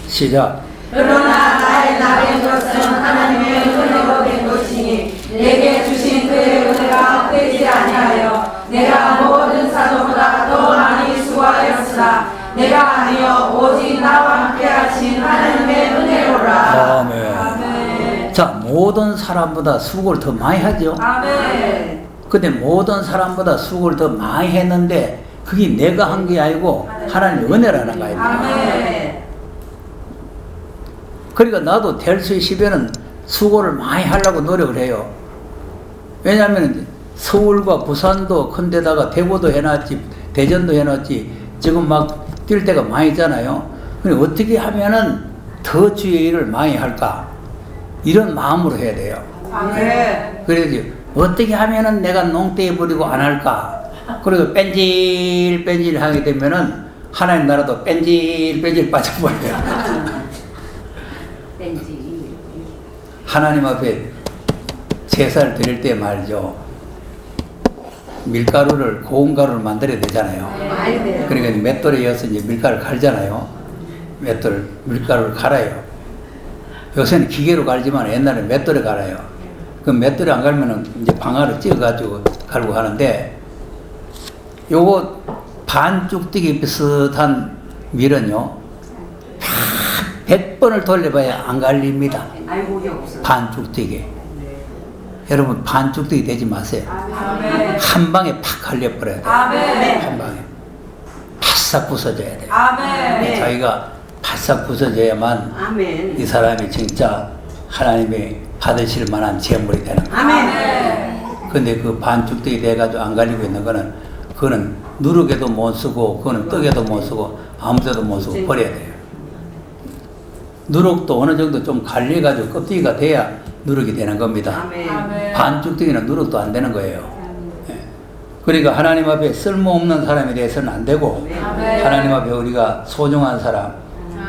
시작. 그러나 나의 나된 것은 하나님의 은혜로 된 것이니 내게 주신 그의 은혜가 헛되지 아니하여 내가 모든 사도보다 더 많이 수고하였으나 내가 아니여 오직 나와 함께 하신 하나님의 은혜로라. 아멘. 자, 모든 사람보다 수고를 더 많이 하죠. 아멘. 근데 모든 사람보다 수고를 더 많이 했는데 그게 내가 한 게 아니고 하나님의 은혜라는 거 아닙니까? 아멘. 그러니까 나도 될 수 있으면은 수고를 많이 하려고 노력을 해요. 왜냐하면 서울과 부산도 큰 데다가 대구도 해놨지, 대전도 해놨지, 지금 막 뛸 때가 많이 있잖아요. 그럼 어떻게 하면은 더 주의 일을 많이 할까? 이런 마음으로 해야 돼요. 그래야지. 어떻게 하면은 내가 농땡이 부리고 안 할까? 그리고 뺀질 하게 되면은 하나님 나라도 뺀질 빠져버려요. 하나님 앞에 제사를 드릴 때 말이죠. 밀가루를, 고운 가루를 만들어야 되잖아요. 그러니까 맷돌에 이어서 이제 밀가루를 갈잖아요. 밀가루를 갈아요. 요새는 기계로 갈지만 옛날에 맷돌에 갈아요. 그 맷돌에 안 갈면은 이제 방아를 찧어가지고 갈고 하는데, 요거 반죽되기 비슷한 밀은요, 100번을 돌려봐야 안 갈립니다. 반죽되게. 여러분, 반죽되게 되지 마세요. 한 방에 팍 갈려버려야 돼요. 한 방에. 바싹 부서져야 돼요. 자기가 바싹 부서져야만 이 사람이 진짜 하나님이 받으실 만한 재물이 되는 거예요. 근데 그 반죽되게 돼가지고 안 갈리고 있는 거는, 그거는 누룩에도 못 쓰고, 그거는 떡에도 못 쓰고, 아무 데도 못 쓰고 버려야 돼요. 누룩도 어느 정도 좀 갈려가지고 껍데기가 돼야 누룩이 되는 겁니다. 반죽되기는 누룩도 안 되는 거예요. 그러니까 하나님 앞에 쓸모없는 사람에 대해서는 안 되고, 하나님 앞에 우리가 소중한 사람,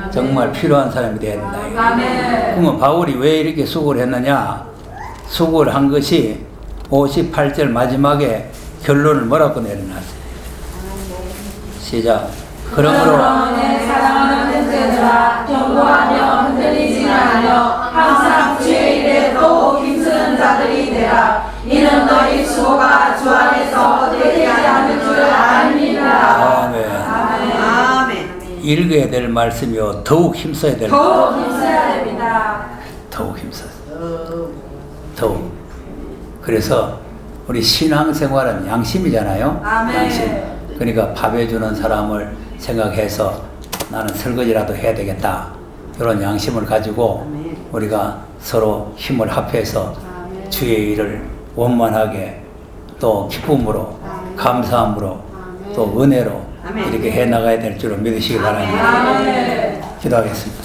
정말 필요한 사람이 되어야 된다. 그러면 바울이 왜 이렇게 수고를 했느냐? 수고를 한 것이 58절 마지막에 결론을 뭐라고 내려놨어요? 시작. 그러므로 내 사랑하는 형제들아, 경고하며 흔들리지 말며 항상 주의 일에 더욱 힘쓰는 자들이 되라. 이는 너희 수고가 주 안에서 되지 않는 줄 아니라. 아멘. 읽어야 될 말씀이요, 더욱 힘써야 될 더욱 힘써야 됩니다. 더욱 힘써. 더욱. 그래서 우리 신앙생활은 양심이잖아요. 양심. 그러니까 밥 해주는 사람을 생각해서 나는 설거지라도 해야 되겠다. 이런 양심을 가지고 우리가 서로 힘을 합해서 주의 일을 원만하게, 또 기쁨으로, 감사함으로, 또 은혜로 이렇게 해나가야 될 줄을 믿으시기 바랍니다. 기도하겠습니다.